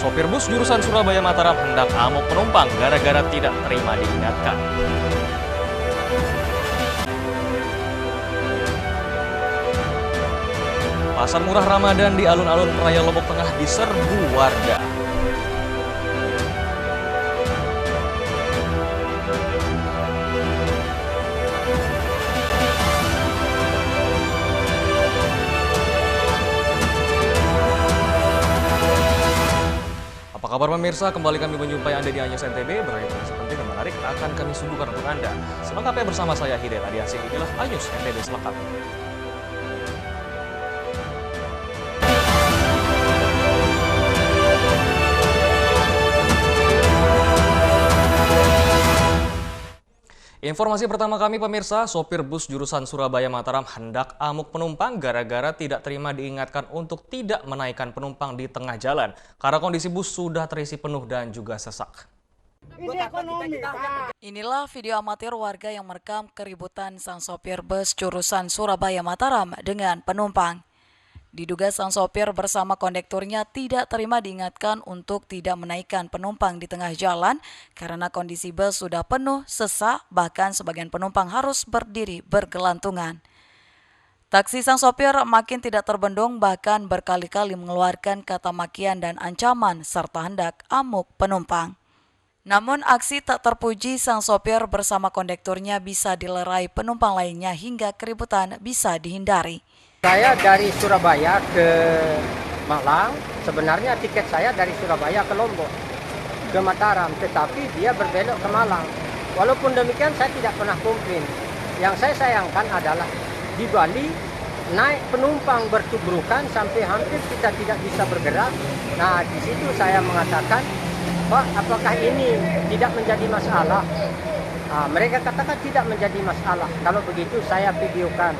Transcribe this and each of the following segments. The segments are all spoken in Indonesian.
Sopir bus jurusan Surabaya Mataram hendak amok penumpang gara-gara tidak terima diingatkan. Pasar murah Ramadan di alun-alun Raya Lombok Tengah diserbu warga. Apa kabar pemirsa? Kembali kami menjumpai Anda di Anyos NTB. Beragam informasi penting dan menarik akan kami suguhkan untuk Anda. Selengkapnya bersama saya Hidayat Adiasi. Inilah Anyos NTB selengkapnya. Informasi pertama kami pemirsa, sopir bus jurusan Surabaya Mataram hendak amuk penumpang gara-gara tidak terima diingatkan untuk tidak menaikkan penumpang di tengah jalan karena kondisi bus sudah terisi penuh dan juga sesak. Inilah video amatir warga yang merekam keributan sang sopir bus jurusan Surabaya Mataram dengan penumpang. Diduga sang sopir bersama kondekturnya tidak terima diingatkan untuk tidak menaikkan penumpang di tengah jalan karena kondisi bus sudah penuh, sesak, bahkan sebagian penumpang harus berdiri bergelantungan. Taksi sang sopir makin tidak terbendung bahkan berkali-kali mengeluarkan kata makian dan ancaman serta hendak amuk penumpang. Namun aksi tak terpuji sang sopir bersama kondekturnya bisa dilerai penumpang lainnya hingga keributan bisa dihindari. Saya dari Surabaya ke Malang, sebenarnya tiket saya dari Surabaya ke Lombok, ke Mataram, tetapi dia berbelok ke Malang. Walaupun demikian saya tidak pernah komplain. Yang saya sayangkan adalah di Bali naik penumpang bertubrukan sampai hampir kita tidak bisa bergerak. Nah di situ saya mengatakan, Pak, apakah ini tidak menjadi masalah? Nah, mereka katakan tidak menjadi masalah. Kalau begitu saya videokan.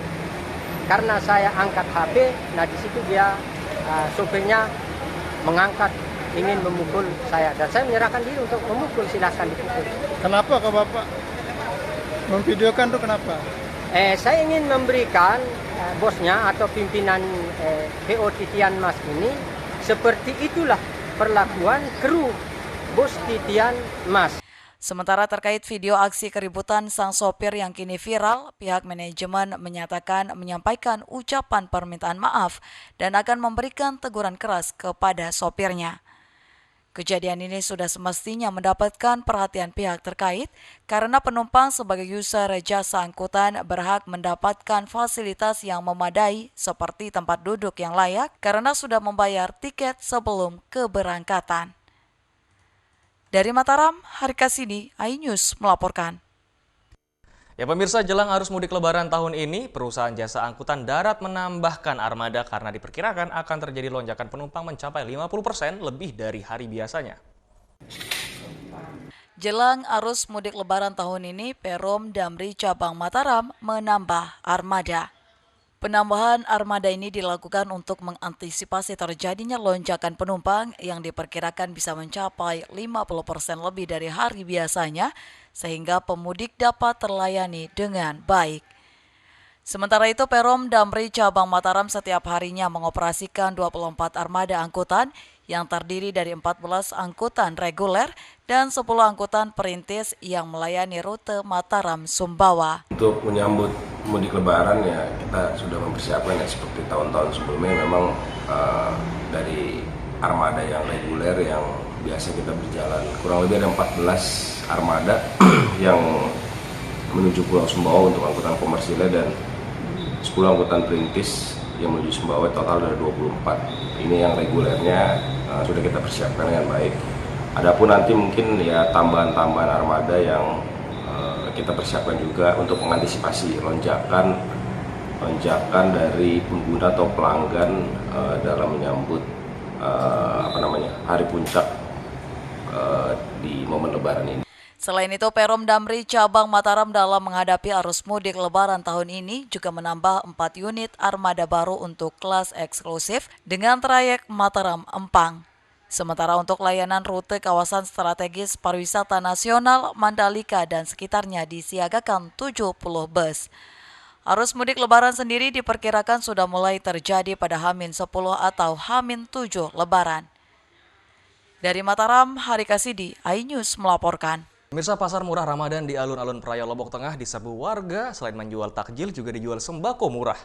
Karena saya angkat HP, nah di situ dia sopirnya mengangkat ingin memukul saya dan saya menyerahkan diri untuk memukul, silahkan dipukul. Kenapa kok Bapak memvideokan itu kenapa? Saya ingin memberikan bosnya atau pimpinan PO Titian Mas ini seperti itulah perlakuan kru bos Titian Mas. Sementara terkait video aksi keributan sang sopir yang kini viral, pihak manajemen menyatakan menyampaikan ucapan permintaan maaf dan akan memberikan teguran keras kepada sopirnya. Kejadian ini sudah semestinya mendapatkan perhatian pihak terkait karena penumpang sebagai user jasa angkutan berhak mendapatkan fasilitas yang memadai seperti tempat duduk yang layak karena sudah membayar tiket sebelum keberangkatan. Dari Mataram, Hari Kasini, iNews melaporkan. Ya pemirsa, jelang arus mudik lebaran tahun ini, perusahaan jasa angkutan darat menambahkan armada karena diperkirakan akan terjadi lonjakan penumpang mencapai 50% lebih dari hari biasanya. Jelang arus mudik lebaran tahun ini, Perum Damri Cabang Mataram menambah armada. Penambahan armada ini dilakukan untuk mengantisipasi terjadinya lonjakan penumpang yang diperkirakan bisa mencapai 50% lebih dari hari biasanya, sehingga pemudik dapat terlayani dengan baik. Sementara itu, Perum Damri Cabang Mataram setiap harinya mengoperasikan 24 armada angkutan yang terdiri dari 14 angkutan reguler dan 10 angkutan perintis yang melayani rute Mataram-Sumbawa. Untuk menyambut mudik lebaran ya kita sudah mempersiapkan ya seperti tahun-tahun sebelumnya, memang dari armada yang reguler yang biasa kita berjalan kurang lebih ada 14 armada yang menuju Pulau Sumbawa untuk angkutan komersilnya dan 10 angkutan perintis yang menuju Sumbawa, total ada 24. Ini yang regulernya sudah kita persiapkan dengan baik. Adapun nanti mungkin ya tambahan-tambahan armada yang kita persiapkan juga untuk mengantisipasi lonjakan dari pengguna atau pelanggan dalam menyambut hari puncak di momen lebaran ini. Selain itu, Perum Damri Cabang Mataram dalam menghadapi arus mudik lebaran tahun ini juga menambah 4 unit armada baru untuk kelas eksklusif dengan trayek Mataram-Empang. Sementara untuk layanan rute kawasan strategis pariwisata nasional Mandalika dan sekitarnya disiagakan 70 bus. Arus mudik lebaran sendiri diperkirakan sudah mulai terjadi pada H-10 atau H-7 lebaran. Dari Mataram, Hari Kasidi, iNews melaporkan. Pemirsa, pasar murah Ramadan di alun-alun Praia Lombok Tengah diserbu warga. Selain menjual takjil, juga dijual sembako murah.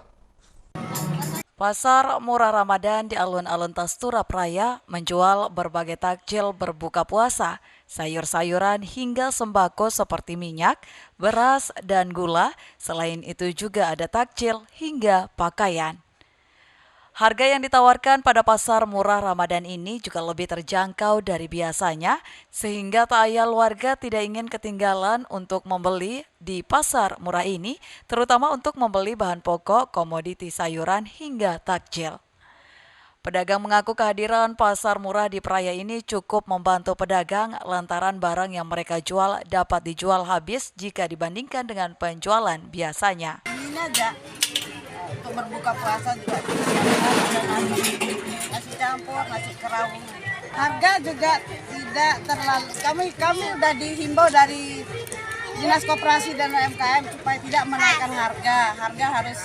Pasar murah Ramadan di alun-alun Tastura Praia menjual berbagai takjil berbuka puasa, sayur-sayuran hingga sembako seperti minyak, beras, dan gula. Selain itu juga ada takjil hingga pakaian. Harga yang ditawarkan pada pasar murah Ramadan ini juga lebih terjangkau dari biasanya, sehingga tak ayal warga tidak ingin ketinggalan untuk membeli di pasar murah ini, terutama untuk membeli bahan pokok, komoditi sayuran hingga takjil. Pedagang mengaku kehadiran pasar murah di Praia ini cukup membantu pedagang lantaran barang yang mereka jual dapat dijual habis jika dibandingkan dengan penjualan biasanya. Ini aja untuk berbuka puasa juga ada nasi campur, nasi kerawang. Harga juga tidak terlalu. Kami udah dihimbau dari Dinas Koperasi dan UMKM supaya tidak menaikkan harga. Harga harus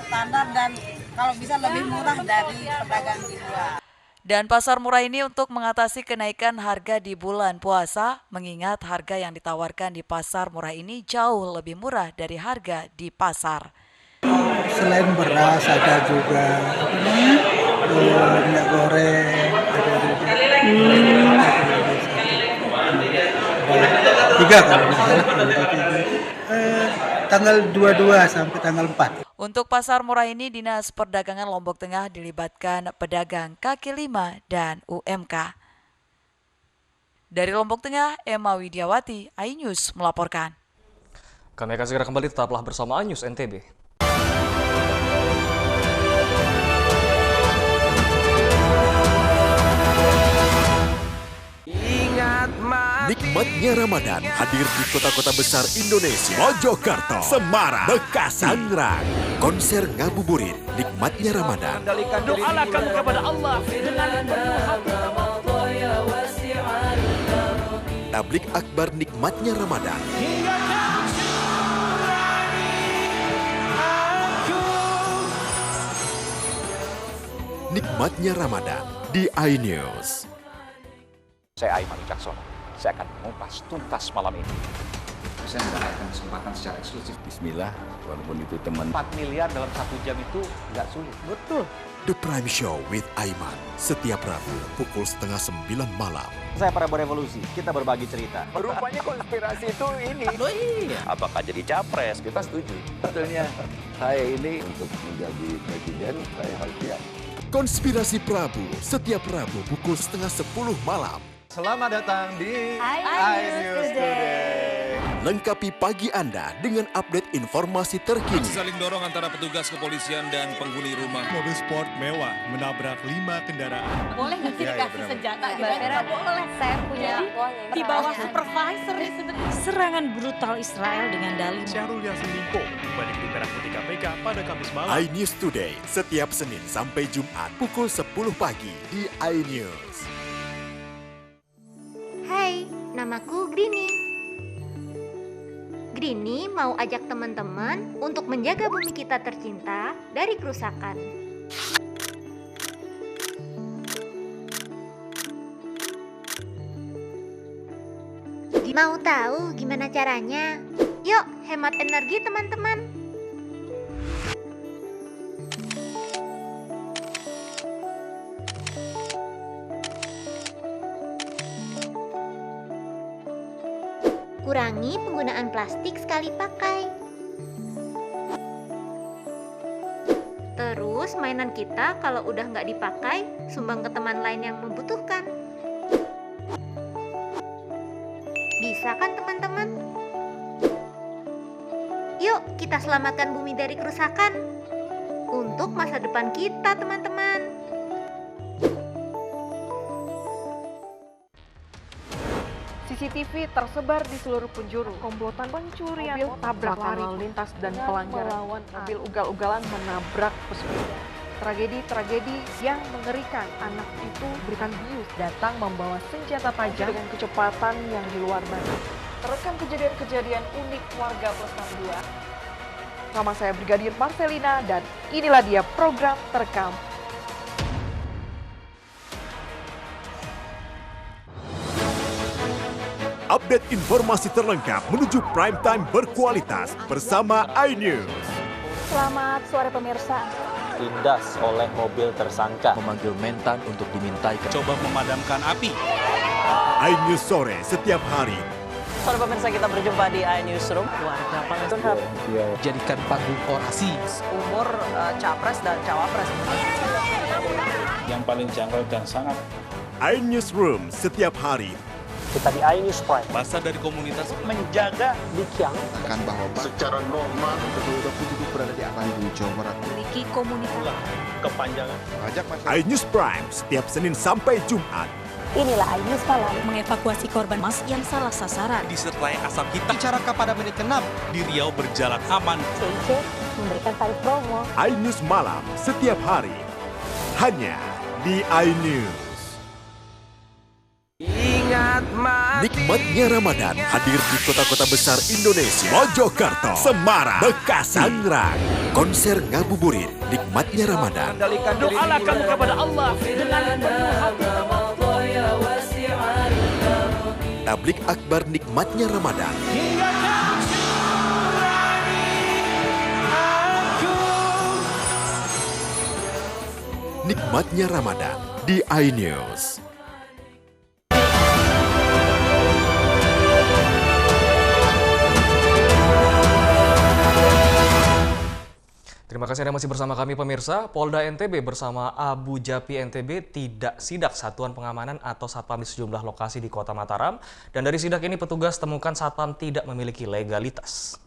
standar dan kalau bisa lebih murah dari pedagang di luar. Dan pasar murah ini untuk mengatasi kenaikan harga di bulan puasa, mengingat harga yang ditawarkan di pasar murah ini jauh lebih murah dari harga di pasar. Selain beras ada juga minyak goreng, ada juga tiga kalau nggak salah, tanggal 22 sampai tanggal 4. Untuk pasar murah ini, Dinas Perdagangan Lombok Tengah dilibatkan pedagang kaki lima dan UMK. Dari Lombok Tengah, Emma Widiawati, iNews melaporkan. Kami akan segera kembali, tetaplah bersama iNews NTB. Nikmatnya Ramadan hadir di kota-kota besar Indonesia. Mojokerto, Semarang, Bekasi, Tangerang. Konser ngabuburit Nikmatnya Ramadan. Doalah kamu kepada Allah dengan penuh hati. Tablik akbar Nikmatnya Ramadan. Nikmatnya Ramadan di iNews. Saya Aiman Wicaksono. Saya akan mengupas tuntas malam ini. Saya mendapatkan kesempatan secara eksklusif. Bismillah, walaupun itu teman. 4 miliar dalam 1 jam itu nggak sulit. Betul. The Prime Show with Aiman. Setiap Rabu pukul 8:30 malam. Saya Prabowo Revolusi, kita berbagi cerita. Rupanya konspirasi itu ini. Oh iya. Apakah jadi capres? Kita setuju. Sebetulnya saya ini untuk menjadi presiden, saya harus siap. Konspirasi Prabu, setiap Rabu pukul 9:30 malam. Selamat datang di iNews Today. Lengkapi pagi Anda dengan update informasi terkini. Saling dorong antara petugas kepolisian dan penghuni rumah. Mobil sport mewah menabrak 5 kendaraan. Boleh nggak sih dikasih senjata? Boleh. Saya punya di bawah supervisor nih sebenarnya. Serangan brutal Israel dengan dalih. Syahrul Yassin Limpo balik di Merah Putih KPK pada Kamis malam. iNews Today setiap Senin sampai Jumat pukul 10 pagi di iNews. Hai, namaku Grini. Grini mau ajak teman-teman untuk menjaga bumi kita tercinta dari kerusakan. Mau tahu gimana caranya? Yuk, hemat energi teman-teman. Kurangi penggunaan plastik sekali pakai. Terus mainan kita kalau udah nggak dipakai, sumbang ke teman lain yang membutuhkan. Bisa kan teman-teman? Yuk kita selamatkan bumi dari kerusakan. Untuk masa depan kita teman-teman. CCTV tersebar di seluruh penjuru. Komplotan pencurian, mobil tabrak lari, lalu lintas dan pelanggaran melawan mobil ugal-ugalan menabrak pesepeda. Tragedi-tragedi yang mengerikan. Anak itu berikan bius datang membawa senjata tajam dengan kecepatan yang di luar batas. Terekam kejadian-kejadian unik warga plus 62. Nama saya Brigadir Marcelina dan inilah dia program terekam. Update informasi terlengkap menuju prime time berkualitas bersama iNews. Selamat sore pemirsa. Lindas oleh mobil tersangka. Memanggil mentan untuk dimintai. Coba memadamkan api. iNews sore setiap hari. Sore pemirsa, kita berjumpa di iNewsroom. Warga Palestina Jadikan panggung orasi. umur capres dan cawapres. Yang paling jangkau dan sangat. iNewsroom setiap hari. Kita di iNews Prime. Masa dari komunitas Menjaga Bikyang. Akan bahwa secara normal betul-betul penduduk berada di Bandung, Jawa Barat. Memiliki komunitas. Kepanjangan. iNews Prime setiap Senin sampai Jumat. Inilah iNews Malam mengevakuasi korban mas yang salah sasaran. disertai asap hitam. Bicara pada menit ke-6 di Riau berjalan aman. CIC memberikan tarif promo. iNews Malam setiap hari. Hanya di iNews. Nikmatnya Ramadan hadir di kota-kota besar Indonesia. Mojokerto, Semarang, Bekasi, Tangerang. Konser ngabuburit Nikmatnya Ramadan. Doalah kamu kepada Allah dengan penuh hati. Tablik akbar Nikmatnya Ramadan. Nikmatnya Ramadan di iNews. Terima kasih Anda masih bersama kami pemirsa. Polda NTB bersama Abu Japi NTB tidak sidak satuan pengamanan atau satpam di sejumlah lokasi di Kota Mataram. Dan dari sidak ini petugas temukan satpam tidak memiliki legalitas.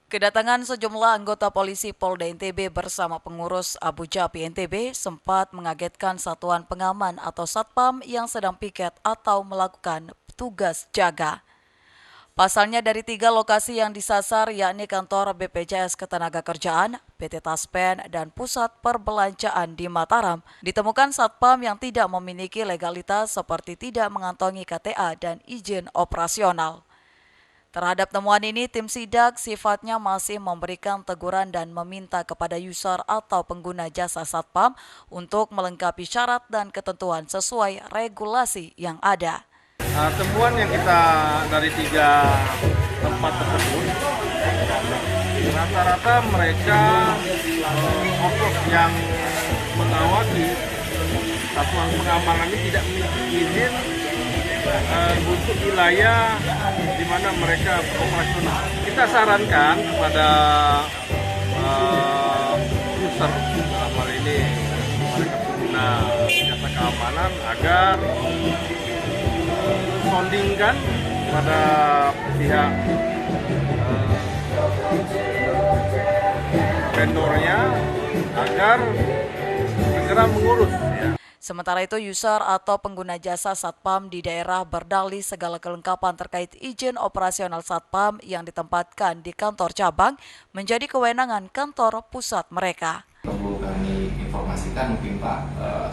Kedatangan sejumlah anggota polisi Polda NTB bersama pengurus Abu Japi NTB sempat mengagetkan satuan pengaman atau satpam yang sedang piket atau melakukan tugas jaga. Pasalnya dari 3 lokasi yang disasar yakni kantor BPJS Ketenagakerjaan, PT Taspen, dan Pusat Perbelanjaan di Mataram, ditemukan satpam yang tidak memiliki legalitas seperti tidak mengantongi KTA dan izin operasional. Terhadap temuan ini, tim sidak sifatnya masih memberikan teguran dan meminta kepada user atau pengguna jasa satpam untuk melengkapi syarat dan ketentuan sesuai regulasi yang ada. Temuan yang kita dari 3 tempat tersebut, rata-rata mereka oknum yang mengawaki satuan pengamanan ini tidak memiliki izin untuk wilayah di mana mereka operasional. Kita sarankan kepada user dalam hal ini mereka pengguna jasa keamanan agar soundingkan pada pihak vendornya agar segera mengurus. Sementara itu, user atau pengguna jasa satpam di daerah berdalih segala kelengkapan terkait izin operasional satpam yang ditempatkan di kantor cabang menjadi kewenangan kantor pusat mereka. Perlu kami informasikan mungkin Pak,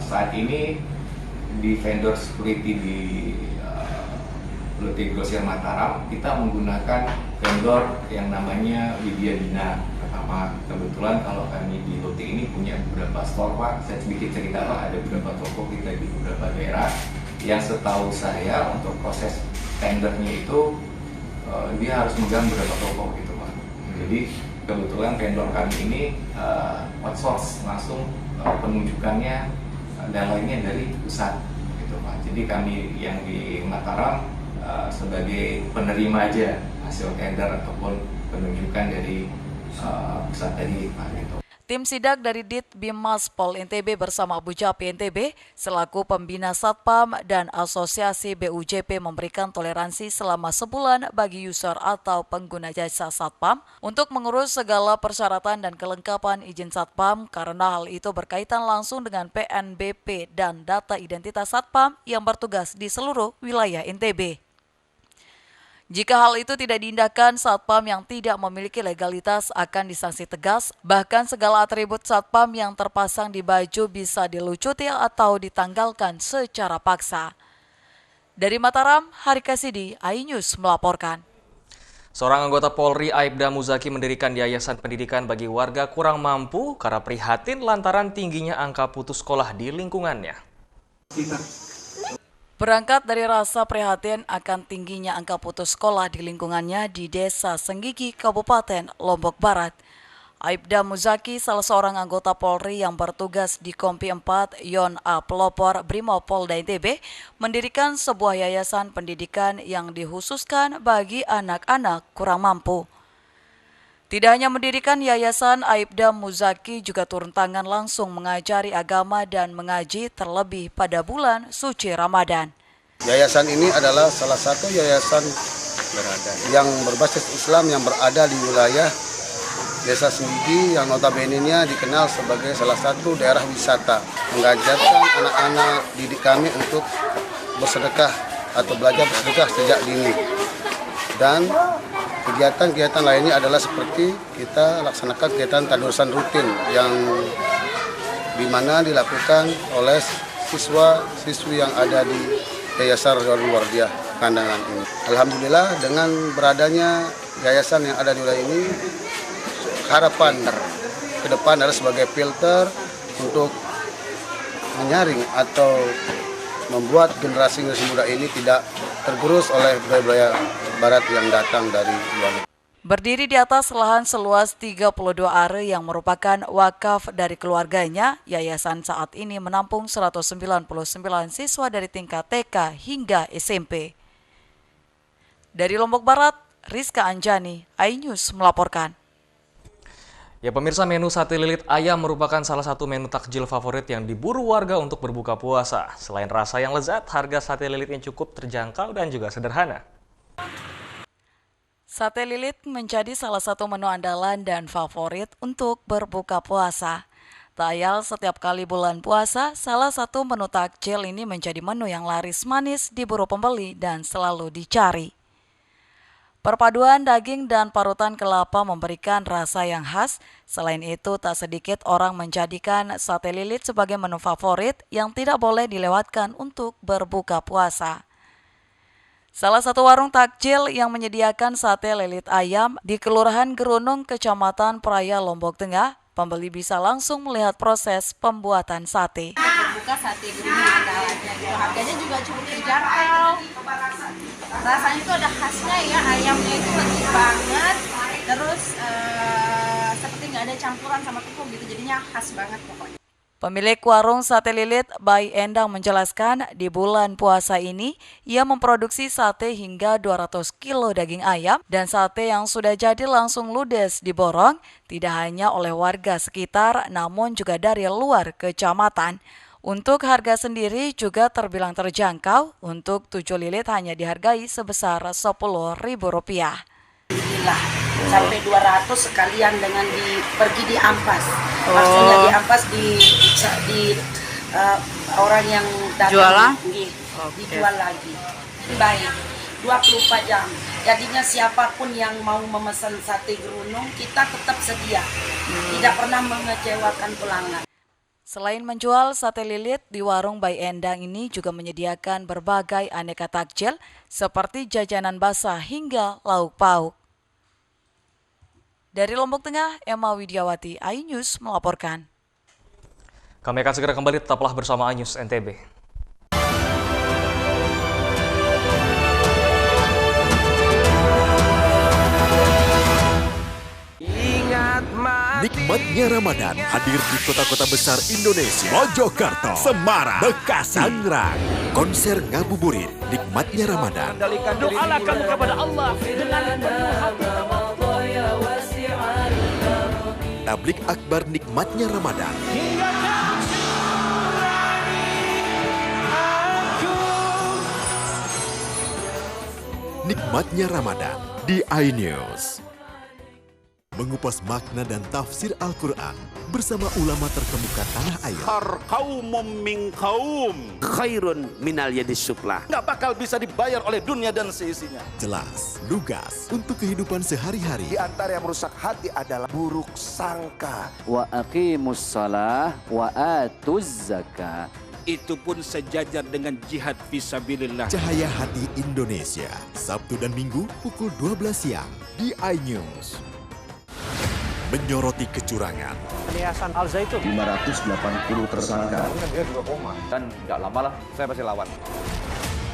saat ini di vendor security di Lotte Grosir Mataram, kita menggunakan vendor yang namanya Widya Dina. Pertama, kebetulan kalau kami di Lotte ini punya beberapa store Pak, saya sedikit cerita Pak, ada beberapa toko kita di beberapa daerah yang setahu saya untuk proses tendernya itu dia harus megang beberapa toko gitu Pak. Jadi kebetulan vendor kami ini outsource langsung penunjukannya dan lainnya dari pusat gitu Pak. Jadi kami yang di Mataram sebagai penerima aja hasil tender ataupun penunjukan dari pusat tadi Pak gitu. Tim sidak dari Ditbimas Pol NTB bersama Abu Japi NTB selaku pembina satpam dan asosiasi BUJP memberikan toleransi selama sebulan bagi user atau pengguna jasa satpam untuk mengurus segala persyaratan dan kelengkapan izin satpam karena hal itu berkaitan langsung dengan PNBP dan data identitas satpam yang bertugas di seluruh wilayah NTB. Jika hal itu tidak diindahkan, satpam yang tidak memiliki legalitas akan disanksi tegas, bahkan segala atribut satpam yang terpasang di baju bisa dilucuti atau ditanggalkan secara paksa. Dari Mataram, Harika Sidi, iNews melaporkan. Seorang anggota Polri, Aibda Muzaki, mendirikan yayasan pendidikan bagi warga kurang mampu karena prihatin lantaran tingginya angka putus sekolah di lingkungannya. Berangkat dari rasa prihatin akan tingginya angka putus sekolah di lingkungannya di Desa Senggigi, Kabupaten Lombok Barat, Aibda Muzaki, salah seorang anggota Polri yang bertugas di Kompi 4 Yon A Pelopor Brimopolda NTB, mendirikan sebuah yayasan pendidikan yang dikhususkan bagi anak-anak kurang mampu. Tidak hanya mendirikan yayasan, Aibda Muzaki juga turun tangan langsung mengajari agama dan mengaji terlebih pada bulan suci Ramadan. Yayasan ini adalah salah satu yayasan yang berbasis Islam yang berada di wilayah Desa Senggigi yang notabene-nya dikenal sebagai salah satu daerah wisata. Mengajarkan anak-anak didik kami untuk bersedekah atau belajar bersedekah sejak dini. Dan kegiatan-kegiatan lainnya adalah seperti kita laksanakan kegiatan tadarrusan rutin yang dimana dilakukan oleh siswa-siswi yang ada di Yayasan Wardiah Kandangan ini. Alhamdulillah dengan beradanya yayasan yang ada di wilayah ini, harapan ke depan adalah sebagai filter untuk menyaring atau membuat generasi muda ini tidak tergerus oleh budaya barat yang datang dari luar. Berdiri di atas lahan seluas 32 are yang merupakan wakaf dari keluarganya, yayasan saat ini menampung 199 siswa dari tingkat TK hingga SMP. Dari Lombok Barat, Rizka Anjani, iNews melaporkan. Ya pemirsa, menu sate lilit ayam merupakan salah satu menu takjil favorit yang diburu warga untuk berbuka puasa. Selain rasa yang lezat, harga sate lilitnya cukup terjangkau dan juga sederhana. Sate lilit menjadi salah satu menu andalan dan favorit untuk berbuka puasa. Tak ayal setiap kali bulan puasa, salah satu menu takjil ini menjadi menu yang laris manis diburu pembeli dan selalu dicari. Perpaduan daging dan parutan kelapa memberikan rasa yang khas. Selain itu, tak sedikit orang menjadikan sate lilit sebagai menu favorit yang tidak boleh dilewatkan untuk berbuka puasa. Salah satu warung takjil yang menyediakan sate lilit ayam di Kelurahan Gerunung, Kecamatan Praia, Lombok Tengah, pembeli bisa langsung melihat proses pembuatan sate. Buka sate gerunung andalannya gitu. Harganya juga cukup terjangkau. Rasanya itu ada khasnya ya, ayamnya itu lezat banget. Terus seperti nggak ada campuran sama tepung gitu, jadinya khas banget pokoknya. Pemilik warung sate lilit, Bay Endang, menjelaskan di bulan puasa ini ia memproduksi sate hingga 200 kilo daging ayam dan sate yang sudah jadi langsung ludes diborong tidak hanya oleh warga sekitar namun juga dari luar kecamatan. Untuk harga sendiri juga terbilang terjangkau, untuk 7 lilit hanya dihargai sebesar Rp10.000. Sampai 200 sekalian dengan pergi diampas. Maksudnya diampas di orang yang datang jualan? Dijual lagi. Baik, 24 jam. Jadinya siapapun yang mau memesan sate gerunung, kita tetap sedia. Tidak pernah mengecewakan pelanggan. Selain menjual sate lilit, di warung Bay Endang ini juga menyediakan berbagai aneka takjil seperti jajanan basah hingga lauk pauk. Dari Lombok Tengah, Emma Widiawati, iNews melaporkan. Kami akan segera kembali, tetaplah bersama iNews NTB. Nikmatnya Ramadan hadir di kota-kota besar Indonesia. Mojokerto, Semarang, Bekasi, Tangerang. Konser ngabuburit Nikmatnya Ramadan. Doalah kamu kepada Allah dengan penuh hati. Tablik akbar Nikmatnya Ramadan. Nikmatnya Ramadan di iNews. Mengupas makna dan tafsir Al-Quran bersama ulama terkemuka tanah air. Qaumum min qaum khairun minal yadis suflah. Nggak bakal bisa dibayar oleh dunia dan seisinya. Jelas, lugas untuk kehidupan sehari-hari. Di antara yang merusak hati adalah buruk sangka. Wa aqimus shalah wa atuz zakah. Itu pun sejajar dengan jihad fisabilillah. Cahaya Hati Indonesia, Sabtu dan Minggu pukul 12 siang di iNews. Menyoroti kecurangan. Yayasan Al Zaitun 580 tersangka. Dan nggak lama lah, saya pasti lawan.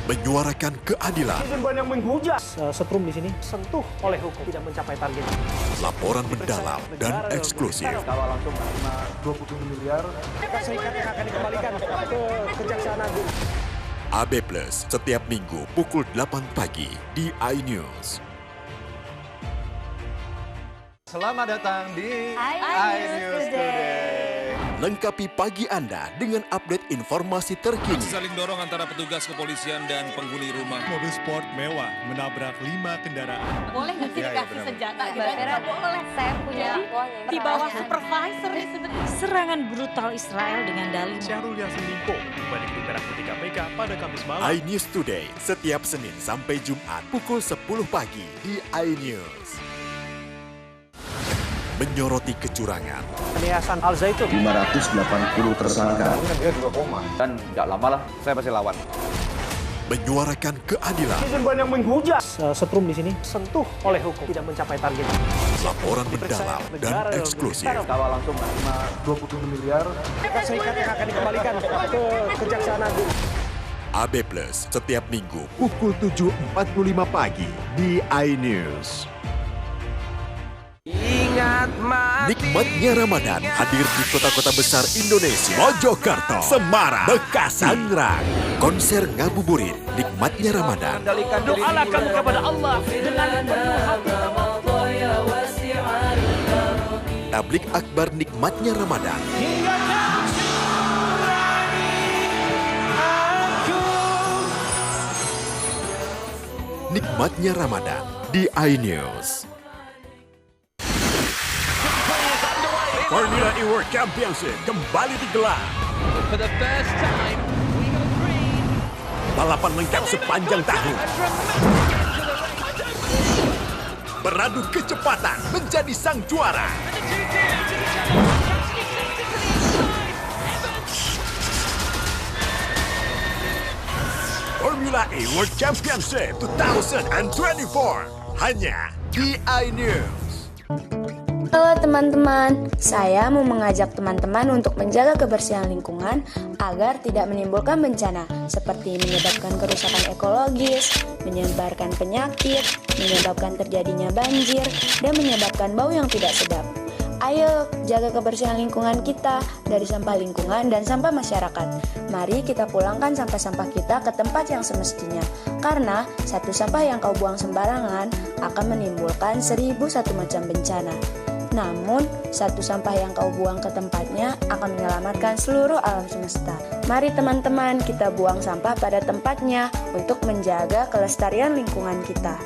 Menyuarakan keadilan. Banyak menghujat. Setrum di sini sentuh oleh hukum tidak mencapai target. Laporan mendalam dan eksklusif. Kawal langsung 27 miliar. Serikat yang akan dikembalikan ke Kejaksaan Agung. AB Plus setiap minggu pukul 8 pagi di iNews. Selamat datang di iNews Today. Lengkapi pagi Anda dengan update informasi terkini. Saling dorong antara petugas kepolisian dan penghuni rumah. Mobil sport mewah menabrak 5 kendaraan. Boleh nggak sih dikasih senjata? Nggak boleh. Saya punya Di bawah supervisor sebenarnya. Serangan brutal Israel dengan dalih. Syahrul Yassin Limpo kembali di Merah Putih KPK pada Kamis malam. iNews Today setiap Senin sampai Jumat pukul 10 pagi di iNews. Menyoroti kecurangan. Yayasan Al Zaitun 580 tersangka. Dia juga koma. Dan tidak lama lah saya pasti lawan. Menyuarakan keadilan. banyak menghujat. Setrum di sini sentuh oleh hukum tidak mencapai target. Laporan mendalam dan eksklusif. Kawal langsung 27 miliar. Serikat yang akan dikembalikan ke Kejaksaan Agung. AB Plus setiap minggu pukul 7.45 pagi di iNews. Ingat mati. Nikmatnya Ramadan hadir di kota-kota besar Indonesia. Mojokerto, Semarang, Bekasi, Tangerang. Konser ngabuburit Nikmatnya Ramadan. Doalah kamu kepada Allah dengan penuh hati. Tablik akbar Nikmatnya Ramadan. Nikmatnya Ramadan di iNews. Formula E World Championship kembali digelar. For the first time, we go green. Balapan lengkap sepanjang tahun. Beradu kecepatan menjadi sang juara. Formula E World Championship 2024 hanya di iNews. Halo teman-teman, saya mau mengajak teman-teman untuk menjaga kebersihan lingkungan agar tidak menimbulkan bencana seperti menyebabkan kerusakan ekologis, menyebarkan penyakit, menyebabkan terjadinya banjir, dan menyebabkan bau yang tidak sedap. Ayo jaga kebersihan lingkungan kita dari sampah lingkungan dan sampah masyarakat. Mari kita pulangkan sampah-sampah kita ke tempat yang semestinya. Karena satu sampah yang kau buang sembarangan akan menimbulkan 1001 macam bencana. Namun, satu sampah yang kau buang ke tempatnya akan menyelamatkan seluruh alam semesta. Mari teman-teman kita buang sampah pada tempatnya untuk menjaga kelestarian lingkungan kita.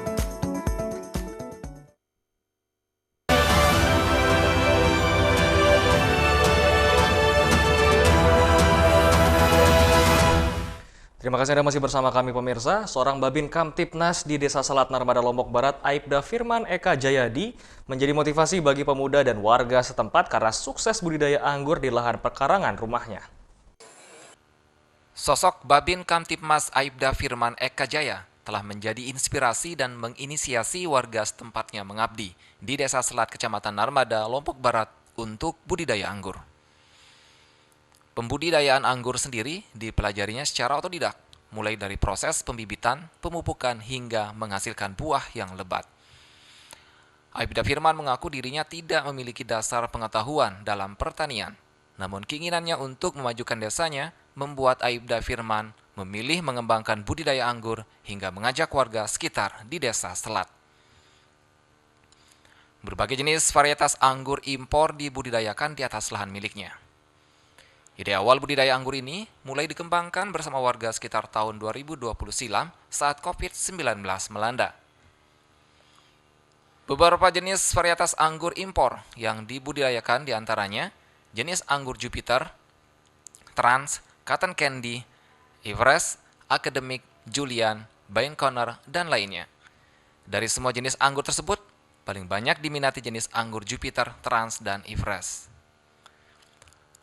Terima kasih Anda masih bersama kami pemirsa. Seorang Babin Kamtipnas di Desa Selat Narmada Lombok Barat, Aibda Firman Eka Jayadi, menjadi motivasi bagi pemuda dan warga setempat karena sukses budidaya anggur di lahan perkarangan rumahnya. Sosok Babin Kamtipmas Aibda Firman Eka Jaya telah menjadi inspirasi dan menginisiasi warga setempatnya mengabdi di Desa Selat Kecamatan Narmada, Lombok Barat untuk budidaya anggur. Pembudidayaan anggur sendiri dipelajarinya secara otodidak, mulai dari proses pembibitan, pemupukan, hingga menghasilkan buah yang lebat. Aibda Firman mengaku dirinya tidak memiliki dasar pengetahuan dalam pertanian, namun keinginannya untuk memajukan desanya membuat Aibda Firman memilih mengembangkan budidaya anggur hingga mengajak warga sekitar di Desa Selat. Berbagai jenis varietas anggur impor dibudidayakan di atas lahan miliknya. Ide awal budidaya anggur ini mulai dikembangkan bersama warga sekitar tahun 2020 silam saat COVID-19 melanda. Beberapa jenis varietas anggur impor yang dibudidayakan diantaranya jenis anggur Jupiter, Trans, Cotton Candy, Everest, Academic, Julian, Bainconer, dan lainnya. Dari semua jenis anggur tersebut, paling banyak diminati jenis anggur Jupiter, Trans, dan Everest.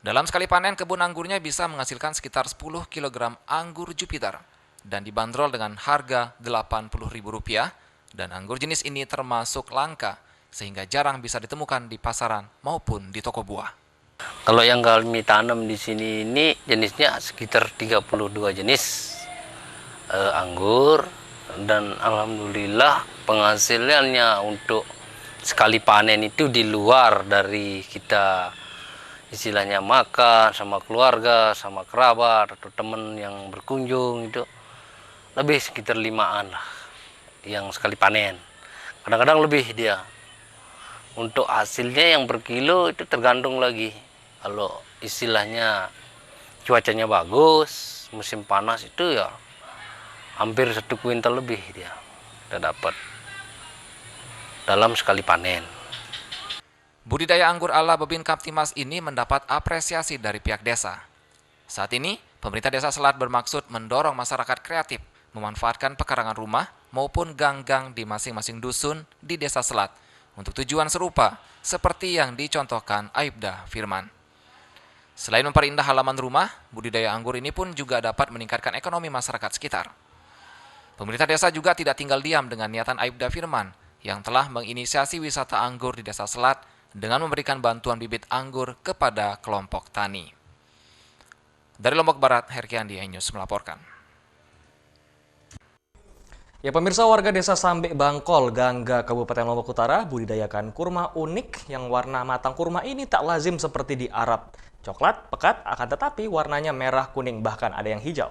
Dalam sekali panen, kebun anggurnya bisa menghasilkan sekitar 10 kg anggur Jupiter dan dibanderol dengan harga Rp80.000 dan anggur jenis ini termasuk langka sehingga jarang bisa ditemukan di pasaran maupun di toko buah. Kalau yang kami tanam di sini ini jenisnya sekitar 32 jenis. anggur, dan alhamdulillah penghasilannya untuk sekali panen itu di luar dari kita istilahnya makan sama keluarga, sama kerabat atau teman yang berkunjung, itu lebih sekitar 5-an lah yang sekali panen. Kadang-kadang lebih dia. Untuk hasilnya yang per kilo itu tergantung lagi. Kalau istilahnya cuacanya bagus, musim panas itu ya hampir 1 kuintal lebih dia dapat dalam sekali panen. Budidaya anggur ala Bebin Kaptimas ini mendapat apresiasi dari pihak desa. Saat ini, pemerintah Desa Selat bermaksud mendorong masyarakat kreatif memanfaatkan pekarangan rumah maupun gang-gang di masing-masing dusun di Desa Selat untuk tujuan serupa seperti yang dicontohkan Aibda Firman. Selain memperindah halaman rumah, budidaya anggur ini pun juga dapat meningkatkan ekonomi masyarakat sekitar. Pemerintah desa juga tidak tinggal diam dengan niatan Aibda Firman yang telah menginisiasi wisata anggur di Desa Selat dengan memberikan bantuan bibit anggur kepada kelompok tani. Dari Lombok Barat, Herkiandi News melaporkan. Ya, pemirsa, warga Desa Sambe Bangkol, Gangga, Kabupaten Lombok Utara budidayakan kurma unik yang warna matang kurma ini tak lazim seperti di Arab. Coklat, pekat, akan tetapi warnanya merah, kuning, bahkan ada yang hijau.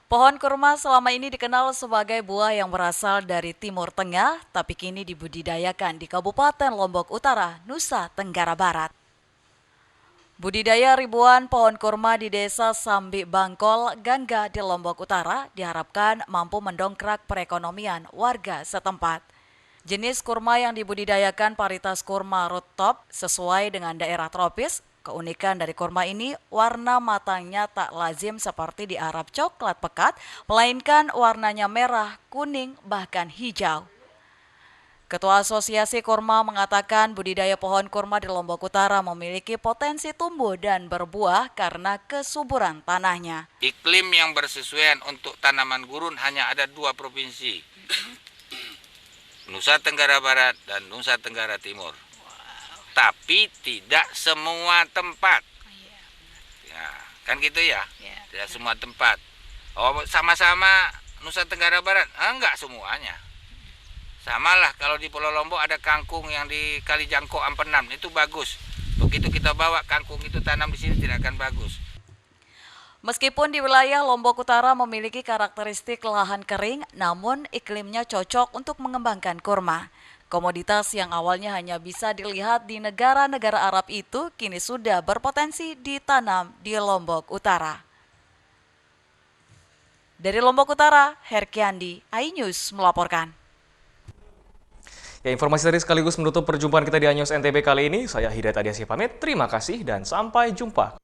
Pohon kurma selama ini dikenal sebagai buah yang berasal dari Timur Tengah, tapi kini dibudidayakan di Kabupaten Lombok Utara, Nusa Tenggara Barat. Budidaya ribuan pohon kurma di Desa Sambi Bangkol, Gangga di Lombok Utara diharapkan mampu mendongkrak perekonomian warga setempat. Jenis kurma yang dibudidayakan varietas kurma rooftop sesuai dengan daerah tropis. Keunikan dari kurma ini, warna matangnya tak lazim seperti di Arab coklat pekat, melainkan warnanya merah, kuning, bahkan hijau. Ketua Asosiasi Kurma mengatakan budidaya pohon kurma di Lombok Utara memiliki potensi tumbuh dan berbuah karena kesuburan tanahnya. Iklim yang bersesuaian untuk tanaman gurun hanya ada 2 provinsi, Nusa Tenggara Barat dan Nusa Tenggara Timur. Tapi tidak semua tempat. Ya, kan gitu ya? Tidak semua tempat. Oh, sama-sama Nusa Tenggara Barat? Enggak semuanya. Samalah kalau di Pulau Lombok ada kangkung yang di Kali Jangkok Ampenan, itu bagus. Begitu kita bawa kangkung itu tanam di sini tidak akan bagus. Meskipun di wilayah Lombok Utara memiliki karakteristik lahan kering, namun iklimnya cocok untuk mengembangkan kurma. Komoditas yang awalnya hanya bisa dilihat di negara-negara Arab itu kini sudah berpotensi ditanam di Lombok Utara. Dari Lombok Utara, Herkiandi, iNews melaporkan. Ya, informasi tadi sekaligus menutup perjumpaan kita di iNews NTB kali ini. Saya Hidayat Adiasih pamit, terima kasih dan sampai jumpa.